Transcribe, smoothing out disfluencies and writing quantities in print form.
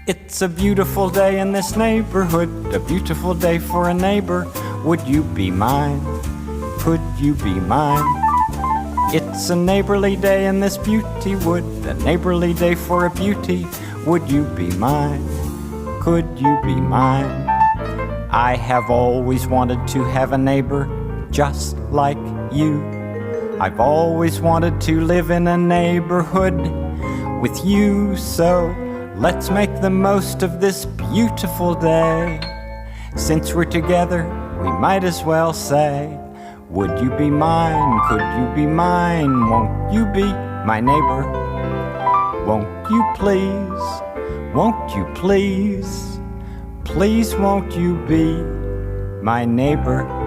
It's a beautiful day in this neighborhood, a beautiful day for a neighbor. Would you be mine? Could you be mine? It's a neighborly day in this beauty wood, a neighborly day for a beauty. Would you be mine? Could you be mine? I have always wanted to have a neighbor just like you. I've always wanted to live in a neighborhood with you, so let's make the most of this beautiful day. Since we're together, we might as well say, would you be mine? Could you be mine? Won't you be my neighbor? Won't you please? Won't you please? Please won't you be my neighbor?